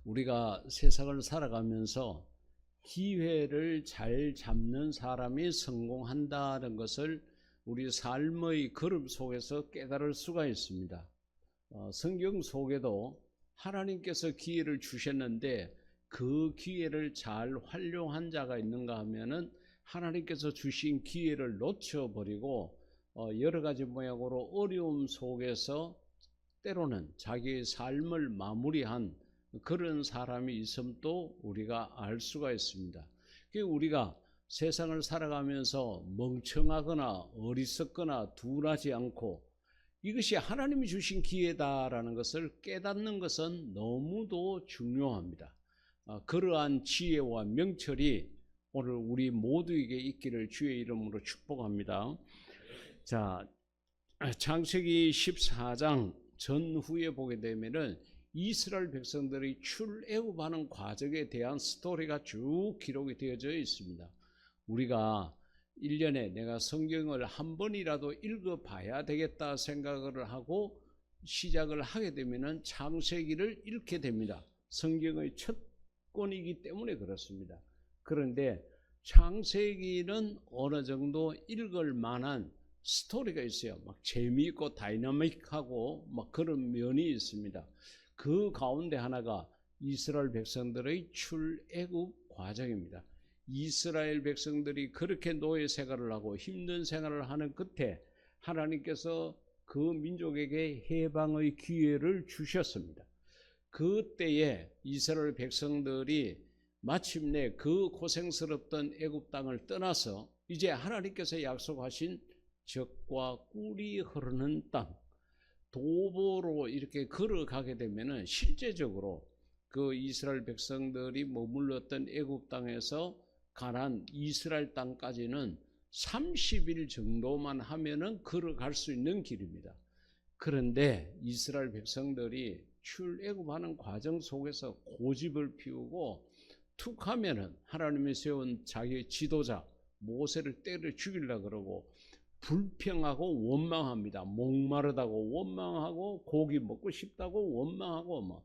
우리가 세상을 살아가면서 기회를 잘 잡는 사람이 성공한다는 것을 우리 삶의 걸음 속에서 깨달을 수가 있습니다. 성경 속에도 하나님께서 기회를 주셨는데 그 기회를 잘 활용한 자가 있는가 하면은 하나님께서 주신 기회를 놓쳐버리고 여러 가지 모양으로 어려움 속에서 때로는 자기의 삶을 마무리한 그런 사람이 있음도 우리가 알 수가 있습니다. 우리가 세상을 살아가면서 멍청하거나 어리석거나 둔하지 않고 이것이 하나님이 주신 기회다라는 것을 깨닫는 것은 너무도 중요합니다. 그러한 지혜와 명철이 오늘 우리 모두에게 있기를 주의 이름으로 축복합니다. 자, 창세기 14장 전후에 보게 되면은 이스라엘 백성들이 출애굽하는 과정에 대한 스토리가 쭉 기록이 되어져 있습니다. 우리가 1년에 내가 성경을 한 번이라도 읽어봐야 되겠다 생각을 하고 시작을 하게 되면은 창세기를 읽게 됩니다. 성경의 첫 권이기 때문에 그렇습니다. 그런데 창세기는 어느 정도 읽을 만한 스토리가 있어요. 막 재미있고 다이나믹하고 막 그런 면이 있습니다. 그 가운데 하나가 이스라엘 백성들의 출애굽 과정입니다. 이스라엘 백성들이 그렇게 노예 생활을 하고 힘든 생활을 하는 끝에 하나님께서 그 민족에게 해방의 기회를 주셨습니다. 그때에 이스라엘 백성들이 마침내 그 고생스럽던 애굽 땅을 떠나서 이제 하나님께서 약속하신 젖과 꿀이 흐르는 땅 도보로 이렇게 걸어가게 되면은 실제적으로 그 이스라엘 백성들이 머물렀던 애굽 땅에서 가나안 이스라엘 땅까지는 30일 정도만 하면은 걸어갈 수 있는 길입니다. 그런데 이스라엘 백성들이 출애굽하는 과정 속에서 고집을 피우고 툭 하면은 하나님이 세운 자기의 지도자 모세를 때려 죽이려고 그러고 불평하고 원망합니다. 목마르다고 원망하고 고기 먹고 싶다고 원망하고 뭐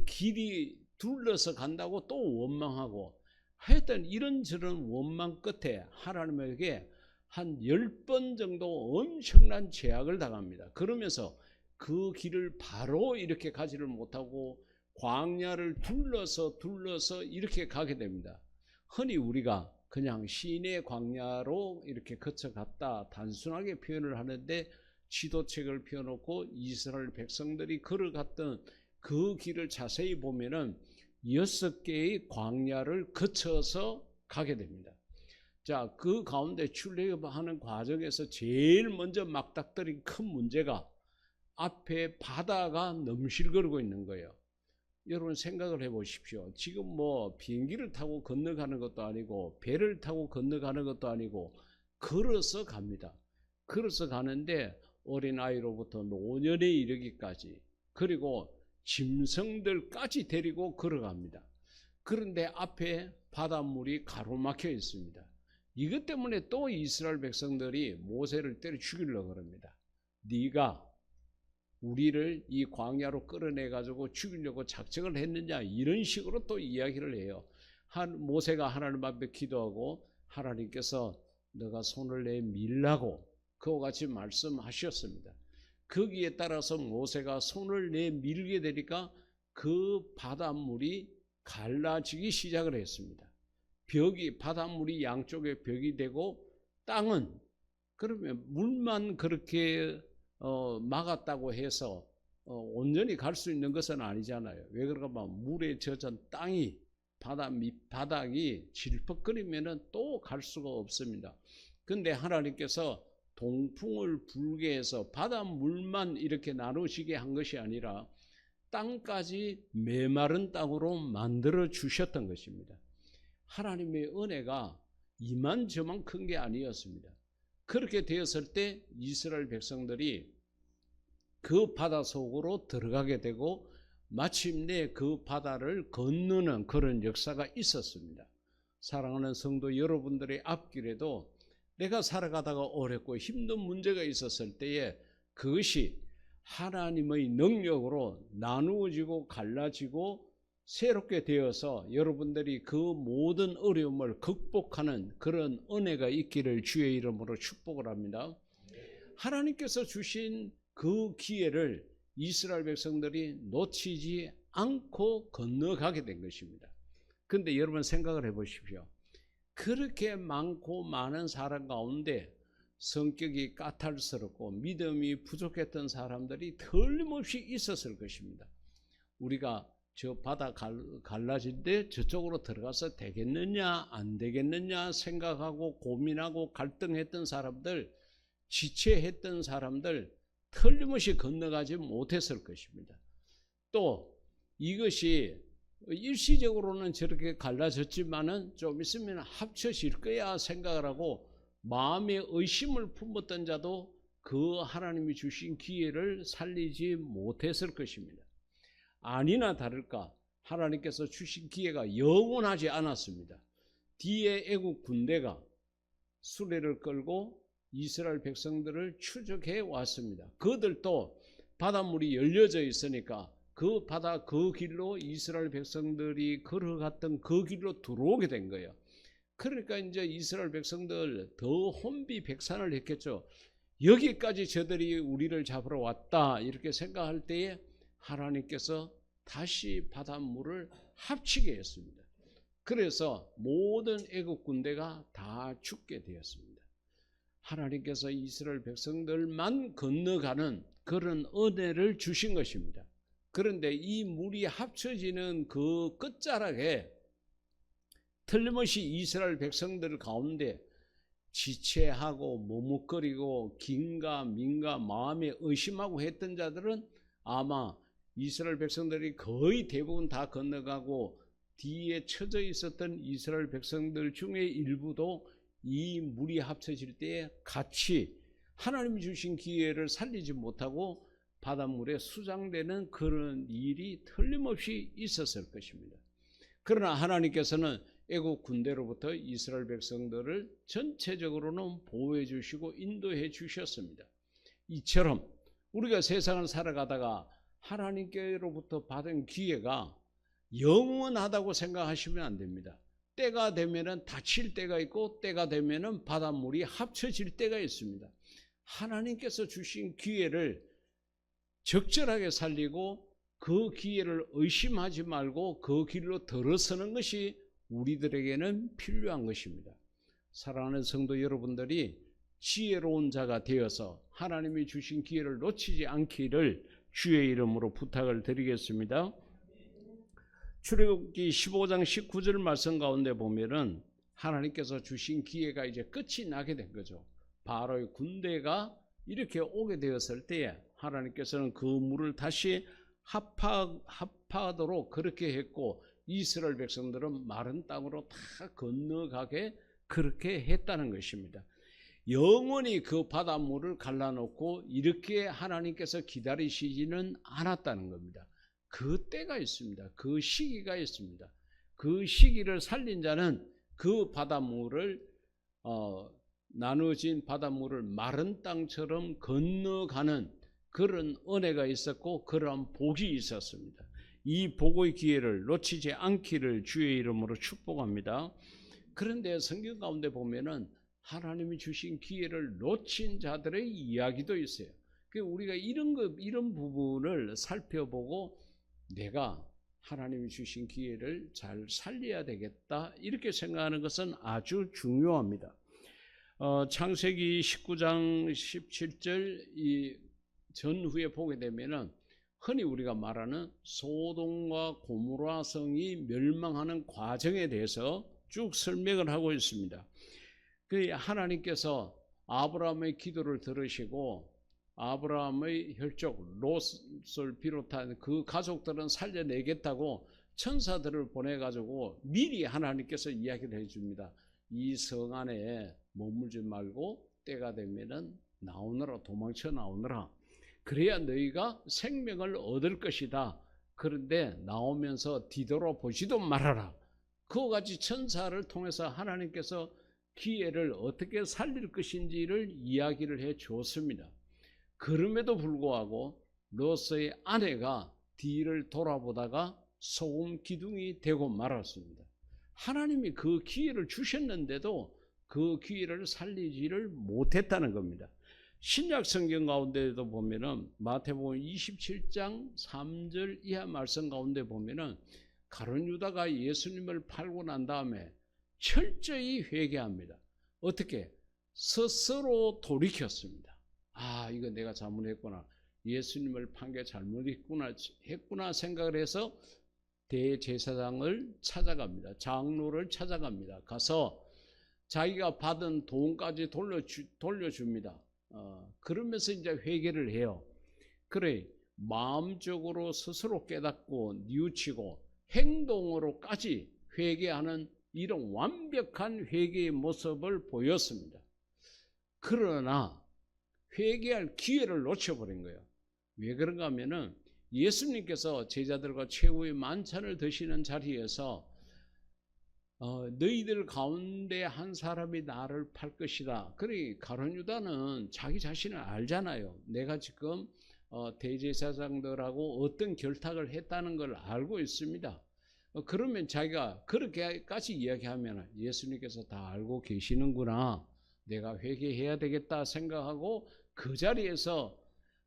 길이 둘러서 간다고 또 원망하고 하여튼 이런저런 원망 끝에 하나님에게 한 10번 정도 엄청난 제약을 당합니다. 그러면서 그 길을 바로 이렇게 가지를 못하고 광야를 둘러서 이렇게 가게 됩니다. 흔히 우리가 그냥 시내 광야로 이렇게 거쳐갔다 단순하게 표현을 하는데 지도책을 펴놓고 이스라엘 백성들이 걸어갔던 그 길을 자세히 보면은 6개의 광야를 거쳐서 가게 됩니다. 자, 그 가운데 출애굽하는 과정에서 제일 먼저 막닥뜨린 큰 문제가 앞에 바다가 넘실거리고 있는 거예요. 여러분 생각을 해보십시오. 지금 뭐 비행기를 타고 건너가는 것도 아니고 배를 타고 건너가는 것도 아니고 걸어서 갑니다. 걸어서 가는데 어린아이로부터 노년에 이르기까지 그리고 짐승들까지 데리고 걸어갑니다. 그런데 앞에 바닷물이 가로막혀 있습니다. 이것 때문에 또 이스라엘 백성들이 모세를 때려 죽이려고 합니다. 네가 우리를 이 광야로 끌어내가지고 죽이려고 작정을 했느냐 이런 식으로 또 이야기를 해요. 모세가 하나님 앞에 기도하고 하나님께서 너가 손을 내밀라고 그와 같이 말씀하셨습니다. 거기에 따라서 모세가 손을 내밀게 되니까 그 바닷물이 갈라지기 시작을 했습니다. 바닷물이 양쪽에 벽이 되고 땅은 그러면 물만 그렇게 막았다고 해서 온전히 갈 수 있는 것은 아니잖아요. 왜 그런가 하면 물에 젖은 땅이 바닥이 질퍽거리면은 또 갈 수가 없습니다. 근데 하나님께서 동풍을 불게 해서 바닷물만 이렇게 나누시게 한 것이 아니라 땅까지 메마른 땅으로 만들어 주셨던 것입니다. 하나님의 은혜가 이만저만 큰 게 아니었습니다. 그렇게 되었을 때 이스라엘 백성들이 그 바다 속으로 들어가게 되고 마침내 그 바다를 건너는 그런 역사가 있었습니다. 사랑하는 성도 여러분들의 앞길에도 내가 살아가다가 어렵고 힘든 문제가 있었을 때에 그것이 하나님의 능력으로 나누어지고 갈라지고 새롭게 되어서 여러분들이 그 모든 어려움을 극복하는 그런 은혜가 있기를 주의 이름으로 축복을 합니다. 하나님께서 주신 그 기회를 이스라엘 백성들이 놓치지 않고 건너가게 된 것입니다. 그런데 여러분 생각을 해보십시오. 그렇게 많고 많은 사람 가운데 성격이 까탈스럽고 믿음이 부족했던 사람들이 틀림없이 있었을 것입니다. 우리가 저 바다 갈라질 때 저쪽으로 들어가서 되겠느냐 안 되겠느냐 생각하고 고민하고 갈등했던 사람들, 지체했던 사람들 틀림없이 건너가지 못했을 것입니다. 또 이것이 일시적으로는 저렇게 갈라졌지만은 좀 있으면 합쳐질 거야 생각을 하고 마음에 의심을 품었던 자도 그 하나님이 주신 기회를 살리지 못했을 것입니다. 아니나 다를까 하나님께서 주신 기회가 영원하지 않았습니다. 뒤에 애국 군대가 수레를 끌고 이스라엘 백성들을 추적해 왔습니다. 그들도 바닷물이 열려져 있으니까 그 바다 그 길로 이스라엘 백성들이 걸어갔던 그 길로 들어오게 된 거예요. 그러니까 이제 이스라엘 백성들 더 혼비백산을 했겠죠. 여기까지 저들이 우리를 잡으러 왔다 이렇게 생각할 때에 하나님께서 다시 바닷물을 합치게 했습니다. 그래서 모든 애국 군대가 다 죽게 되었습니다. 하나님께서 이스라엘 백성들만 건너가는 그런 은혜를 주신 것입니다. 그런데 이 물이 합쳐지는 그 끝자락에 틀림없이 이스라엘 백성들 가운데 지체하고 머뭇거리고 긴가민가 마음에 의심하고 했던 자들은 아마 이스라엘 백성들이 거의 대부분 다 건너가고 뒤에 처져 있었던 이스라엘 백성들 중에 일부도 이 물이 합쳐질 때에 같이 하나님이 주신 기회를 살리지 못하고 바닷물에 수장되는 그런 일이 틀림없이 있었을 것입니다. 그러나 하나님께서는 애국 군대로부터 이스라엘 백성들을 전체적으로는 보호해 주시고 인도해 주셨습니다. 이처럼 우리가 세상을 살아가다가 하나님께로부터 받은 기회가 영원하다고 생각하시면 안 됩니다. 때가 되면은 닫힐 때가 있고 때가 되면은 바닷물이 합쳐질 때가 있습니다. 하나님께서 주신 기회를 적절하게 살리고 그 기회를 의심하지 말고 그 길로 들어서는 것이 우리들에게는 필요한 것입니다. 사랑하는 성도 여러분들이 지혜로운 자가 되어서 하나님이 주신 기회를 놓치지 않기를 주의 이름으로 부탁을 드리겠습니다. 출애굽기 15장 19절 말씀 가운데 보면은 하나님께서 주신 기회가 이제 끝이 나게 된 거죠. 바로의 군대가 이렇게 오게 되었을 때에 하나님께서는 그 물을 다시 합하도록 그렇게 했고 이스라엘 백성들은 마른 땅으로 다 건너가게 그렇게 했다는 것입니다. 영원히 그 바닷물을 갈라놓고 이렇게 하나님께서 기다리시지는 않았다는 겁니다. 그 때가 있습니다. 그 시기가 있습니다. 그 시기를 살린 자는 그 바닷물을 나누어진 바닷물을 마른 땅처럼 건너가는 그런 은혜가 있었고 그런 복이 있었습니다. 이 복의 기회를 놓치지 않기를 주의 이름으로 축복합니다. 그런데 성경 가운데 보면은 하나님이 주신 기회를 놓친 자들의 이야기도 있어요. 우리가 이런 부분을 살펴보고 내가 하나님이 주신 기회를 잘 살려야 되겠다 이렇게 생각하는 것은 아주 중요합니다. 창세기 19장 17절 이 전후에 보게 되면은 흔히 우리가 말하는 소돔과 고모라 성이 멸망하는 과정에 대해서 쭉 설명을 하고 있습니다. 하나님께서 아브라함의 기도를 들으시고 아브라함의 혈족 롯을 비롯한 그 가족들은 살려내겠다고 천사들을 보내가지고 미리 하나님께서 이야기를 해줍니다. 이 성 안에 머물지 말고 때가 되면은 나오너라, 도망쳐 나오너라. 그래야 너희가 생명을 얻을 것이다. 그런데 나오면서 뒤돌아보지도 말아라. 그와 같이 천사를 통해서 하나님께서 기회를 어떻게 살릴 것인지를 이야기를 해 주었습니다. 그럼에도 불구하고 롯의 아내가 뒤를 돌아보다가 소금 기둥이 되고 말았습니다. 하나님이 그 기회를 주셨는데도 그 기회를 살리지를 못했다는 겁니다. 신약 성경 가운데도 보면은 마태복음 27장 3절 이하 말씀 가운데 보면은 가룟 유다가 예수님을 팔고 난 다음에 철저히 회개합니다. 어떻게? 스스로 돌이켰습니다. 아, 이거 내가 잘못했구나. 예수님을 판 게 잘못했구나 생각을 해서 대제사장을 찾아갑니다. 장로를 찾아갑니다. 가서 자기가 받은 돈까지 돌려줍니다. 그러면서 이제 회개를 해요. 그래, 마음적으로 스스로 깨닫고 뉘우치고 행동으로까지 회개하는 이런 완벽한 회개의 모습을 보였습니다. 그러나 회개할 기회를 놓쳐버린 거예요. 왜 그런가 하면은 예수님께서 제자들과 최후의 만찬을 드시는 자리에서 너희들 가운데 한 사람이 나를 팔 것이다. 그래, 가룟 유다는 자기 자신을 알잖아요. 내가 지금 대제사장들하고 어떤 결탁을 했다는 걸 알고 있습니다. 그러면 자기가 그렇게까지 이야기하면 예수님께서 다 알고 계시는구나, 내가 회개해야 되겠다 생각하고 그 자리에서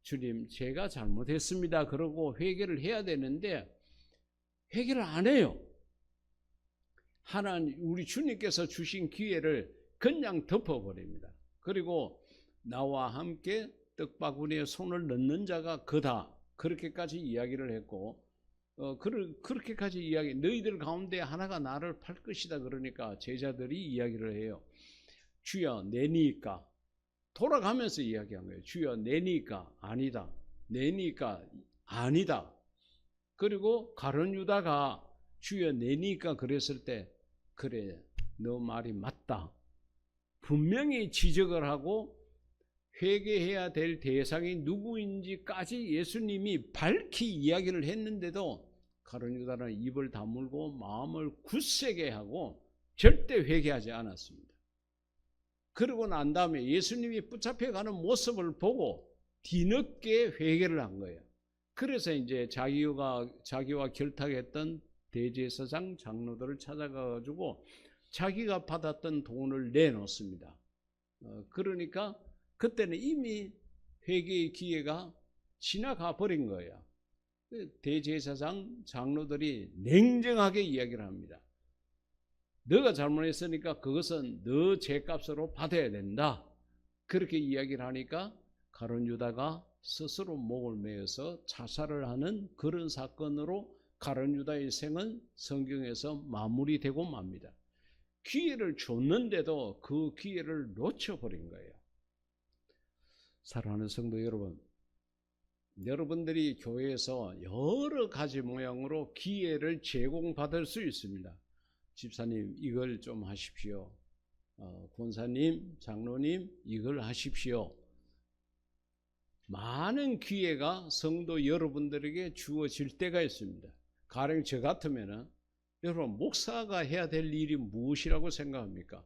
주님, 제가 잘못했습니다 그러고 회개를 해야 되는데 회개를 안 해요. 하나님, 우리 주님께서 주신 기회를 그냥 덮어버립니다. 그리고 나와 함께 떡바구니에 손을 넣는 자가 그다, 그렇게까지 이야기를 했고, 그렇게까지 이야기, 너희들 가운데 하나가 나를 팔 것이다. 그러니까 제자들이 이야기를 해요. 주여, 내니까. 돌아가면서 이야기한 거예요. 주여, 내니까. 아니다. 내니까. 아니다. 그리고 가룟 유다가 주여, 내니까 그랬을 때, 그래, 너 말이 맞다. 분명히 지적을 하고 회개해야 될 대상이 누구인지까지 예수님이 밝히 이야기를 했는데도 가룟 유다는 입을 다물고 마음을 굳세게 하고 절대 회개하지 않았습니다. 그러고 난 다음에 예수님이 붙잡혀가는 모습을 보고 뒤늦게 회개를 한 거예요. 그래서 이제 자기와 결탁했던 대제사장 장로들을 찾아가가지고 자기가 받았던 돈을 내놓습니다. 그러니까 그때는 이미 회개의 기회가 지나가 버린 거예요. 대제사장 장로들이 냉정하게 이야기를 합니다. 너가 잘못했으니까 그것은 너 죄값으로 받아야 된다. 그렇게 이야기를 하니까 가룟 유다가 스스로 목을 매어서 자살을 하는 그런 사건으로 가룟 유다의 생은 성경에서 마무리되고 맙니다. 기회를 줬는데도 그 기회를 놓쳐버린 거예요. 사랑하는 성도 여러분, 여러분들이 교회에서 여러 가지 모양으로 기회를 제공받을 수 있습니다. 집사님, 이걸 좀 하십시오. 권사님, 장로님, 이걸 하십시오. 많은 기회가 성도 여러분들에게 주어질 때가 있습니다. 가령 저 같으면은, 여러분, 목사가 해야 될 일이 무엇이라고 생각합니까?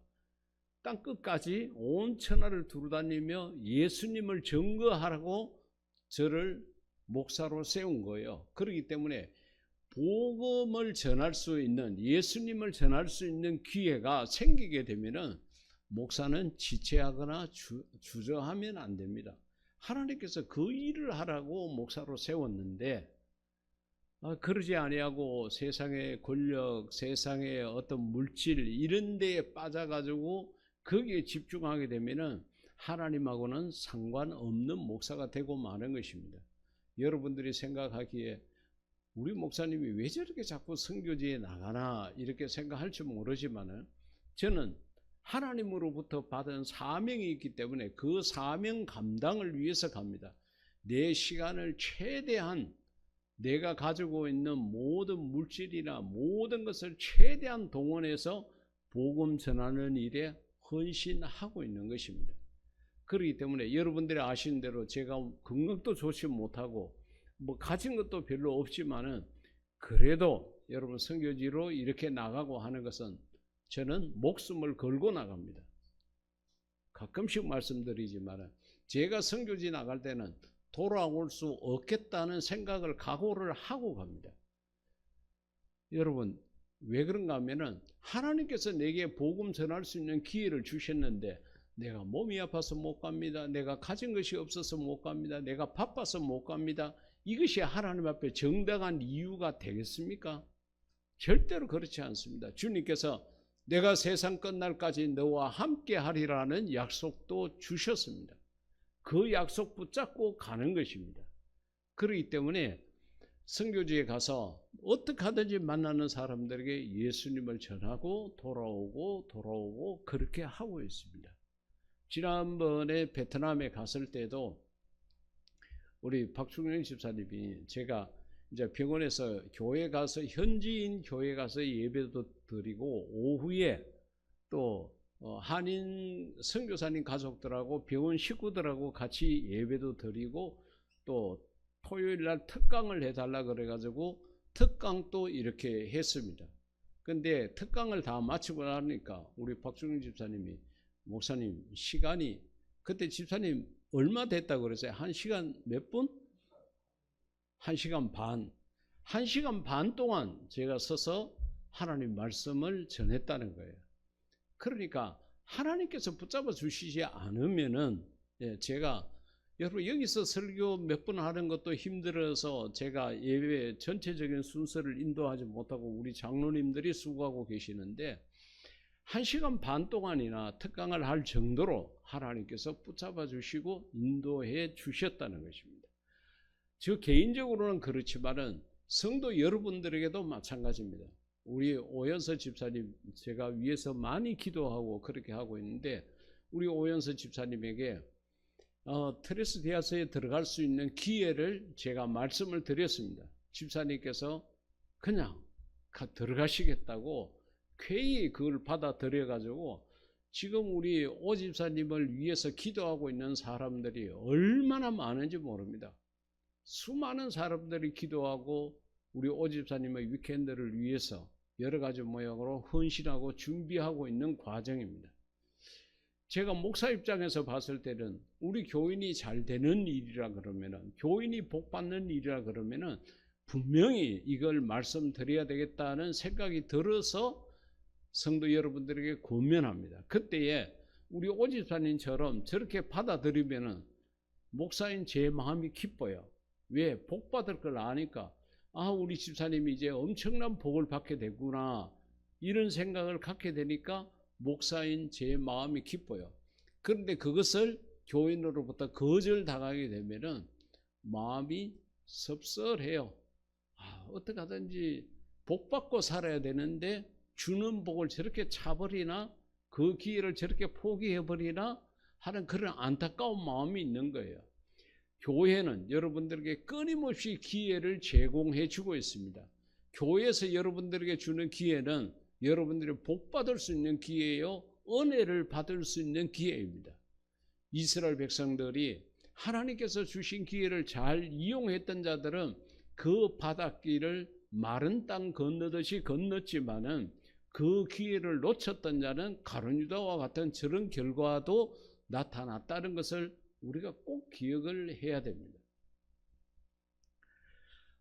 땅 끝까지 온 천하를 두루다니며 예수님을 증거하라고 저를 목사로 세운 거예요. 그렇기 때문에 복음을 전할 수 있는, 예수님을 전할 수 있는 기회가 생기게 되면은 목사는 지체하거나 주저하면 안 됩니다. 하나님께서 그 일을 하라고 목사로 세웠는데 그러지 아니하고 세상의 권력, 세상의 어떤 물질 이런 데에 빠져가지고 거기에 집중하게 되면은 하나님하고는 상관없는 목사가 되고 마는 것입니다. 여러분들이 생각하기에 우리 목사님이 왜 저렇게 자꾸 선교지에 나가나 이렇게 생각할지 모르지만은 저는 하나님으로부터 받은 사명이 있기 때문에 그 사명 감당을 위해서 갑니다. 내 시간을 최대한 내가 가지고 있는 모든 물질이나 모든 것을 최대한 동원해서 복음 전하는 일에 헌신하고 있는 것입니다. 그렇기 때문에 여러분들이 아시는 대로 제가 건강도 좋지 못하고 가진 것도 별로 없지만은 그래도 여러분 선교지로 이렇게 나가고 하는 것은 저는 목숨을 걸고 나갑니다. 가끔씩 말씀드리지만 제가 선교지 나갈 때는 돌아올 수 없겠다는 생각을 각오를 하고 갑니다. 여러분 왜 그런가 하면은 하나님께서 내게 복음 전할 수 있는 기회를 주셨는데 내가 몸이 아파서 못 갑니다. 내가 가진 것이 없어서 못 갑니다. 내가 바빠서 못 갑니다. 이것이 하나님 앞에 정당한 이유가 되겠습니까? 절대로 그렇지 않습니다. 주님께서 내가 세상 끝날까지 너와 함께 하리라는 약속도 주셨습니다. 그 약속 붙잡고 가는 것입니다. 그렇기 때문에 선교지에 가서 어떻게 하든지 만나는 사람들에게 예수님을 전하고 돌아오고 그렇게 하고 있습니다. 지난번에 베트남에 갔을 때도 우리 박충영 집사님이 제가 이제 병원에서 교회 가서 현지인 교회 가서 예배도 드리고 오후에 또 한인 선교사님 가족들하고 병원 식구들하고 같이 예배도 드리고 또 토요일 날 특강을 해달라 그래가지고 특강도 이렇게 했습니다. 근데 특강을 다 마치고 나니까 우리 박중훈 집사님이 목사님 시간이 그때 집사님 얼마 됐다고 그랬어요? 1시간 몇 분? 1시간 반. 1시간 반 동안 제가 서서 하나님 말씀을 전했다는 거예요. 그러니까 하나님께서 붙잡아 주시지 않으면은 제가 여러분 여기서 설교 몇 번 하는 것도 힘들어서 제가 예배 전체적인 순서를 인도하지 못하고 우리 장로님들이 수고하고 계시는데 1시간 반 동안이나 특강을 할 정도로 하나님께서 붙잡아 주시고 인도해 주셨다는 것입니다. 저 개인적으로는 그렇지만은 성도 여러분들에게도 마찬가지입니다. 우리 오연서 집사님 제가 위에서 많이 기도하고 그렇게 하고 있는데 우리 오연서 집사님에게 트레스디아스에 들어갈 수 있는 기회를 제가 말씀을 드렸습니다. 집사님께서 그냥 들어가시겠다고 쾌히 그걸 받아들여 가지고 지금 우리 오 집사님을 위해서 기도하고 있는 사람들이 얼마나 많은지 모릅니다. 수많은 사람들이 기도하고 우리 오 집사님의 위켄드를 위해서 여러 가지 모양으로 헌신하고 준비하고 있는 과정입니다. 제가 목사 입장에서 봤을 때는 우리 교인이 잘 되는 일이라 그러면은 교인이 복 받는 일이라 그러면은 분명히 이걸 말씀드려야 되겠다는 생각이 들어서 성도 여러분들에게 권면합니다. 그때에 우리 오 집사님처럼 저렇게 받아들이면은 목사인 제 마음이 기뻐요. 왜? 복 받을 걸 아니까 우리 집사님이 이제 엄청난 복을 받게 되구나 이런 생각을 갖게 되니까 목사인 제 마음이 기뻐요. 그런데 그것을 교인으로부터 거절당하게 되면은 마음이 섭섭해요. 어떻게 하든지 복 받고 살아야 되는데 주는 복을 저렇게 차버리나 그 기회를 저렇게 포기해버리나 하는 그런 안타까운 마음이 있는 거예요. 교회는 여러분들에게 끊임없이 기회를 제공해 주고 있습니다. 교회에서 여러분들에게 주는 기회는 여러분들이 복 받을 수 있는 기회요, 은혜를 받을 수 있는 기회입니다. 이스라엘 백성들이 하나님께서 주신 기회를 잘 이용했던 자들은 그 바닷길을 마른 땅 건너듯이 건넜지만은 그 기회를 놓쳤던 자는 가룟 유다와 같은 저런 결과도 나타났다는 것을 우리가 꼭 기억을 해야 됩니다.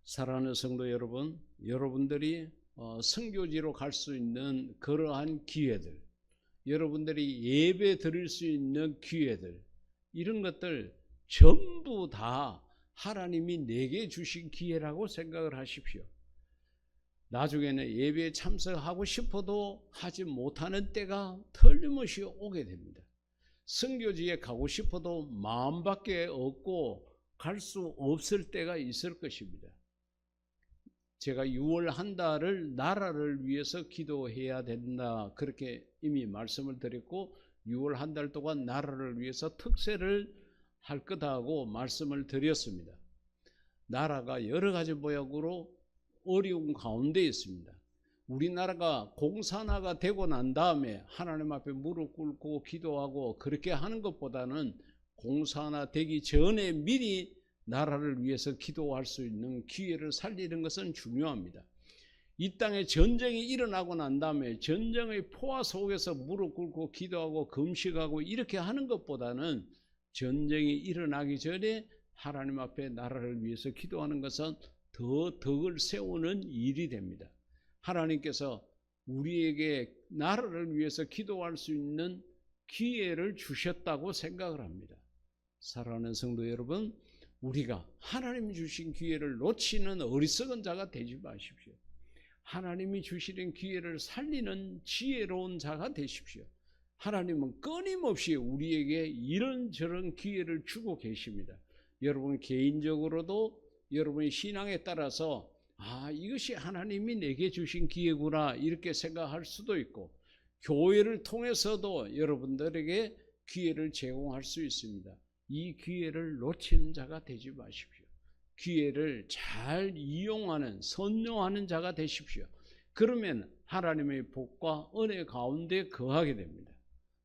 사랑하는 성도 여러분, 여러분들이 선교지로 갈 수 있는 그러한 기회들, 여러분들이 예배 드릴 수 있는 기회들, 이런 것들 전부 다 하나님이 내게 주신 기회라고 생각을 하십시오. 나중에는 예배에 참석하고 싶어도 하지 못하는 때가 틀림없이 오게 됩니다. 선교지에 가고 싶어도 마음밖에 없고 갈 수 없을 때가 있을 것입니다. 제가 6월 한 달을 나라를 위해서 기도해야 된다 그렇게 이미 말씀을 드렸고 6월 한 달 동안 나라를 위해서 특세를 할 거다고 말씀을 드렸습니다. 나라가 여러 가지 모양으로 어려운 가운데 있습니다. 우리나라가 공산화가 되고 난 다음에 하나님 앞에 무릎 꿇고 기도하고 그렇게 하는 것보다는 공산화 되기 전에 미리 나라를 위해서 기도할 수 있는 기회를 살리는 것은 중요합니다. 이 땅에 전쟁이 일어나고 난 다음에 전쟁의 포화 속에서 무릎 꿇고 기도하고 금식하고 이렇게 하는 것보다는 전쟁이 일어나기 전에 하나님 앞에 나라를 위해서 기도하는 것은 더 덕을 세우는 일이 됩니다. 하나님께서 우리에게 나라를 위해서 기도할 수 있는 기회를 주셨다고 생각을 합니다. 사랑하는 성도 여러분, 우리가 하나님이 주신 기회를 놓치는 어리석은 자가 되지 마십시오. 하나님이 주시는 기회를 살리는 지혜로운 자가 되십시오. 하나님은 끊임없이 우리에게 이런저런 기회를 주고 계십니다. 여러분 개인적으로도 여러분의 신앙에 따라서 이것이 하나님이 내게 주신 기회구나 이렇게 생각할 수도 있고, 교회를 통해서도 여러분들에게 기회를 제공할 수 있습니다. 이 기회를 놓치는 자가 되지 마십시오. 기회를 잘 이용하는, 선용하는 자가 되십시오. 그러면 하나님의 복과 은혜 가운데 거하게 됩니다.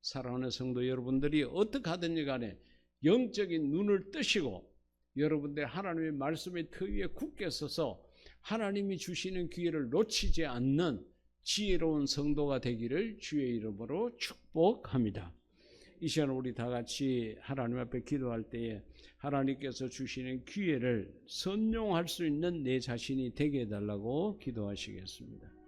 사랑하는 성도 여러분들이 어떻게 하든지 간에 영적인 눈을 뜨시고 여러분들 하나님의 말씀의 터 위에 굳게 서서 하나님이 주시는 기회를 놓치지 않는 지혜로운 성도가 되기를 주의 이름으로 축복합니다. 이 시간 우리 다 같이 하나님 앞에 기도할 때에 하나님께서 주시는 기회를 선용할 수 있는 내 자신이 되게 해달라고 기도하시겠습니다.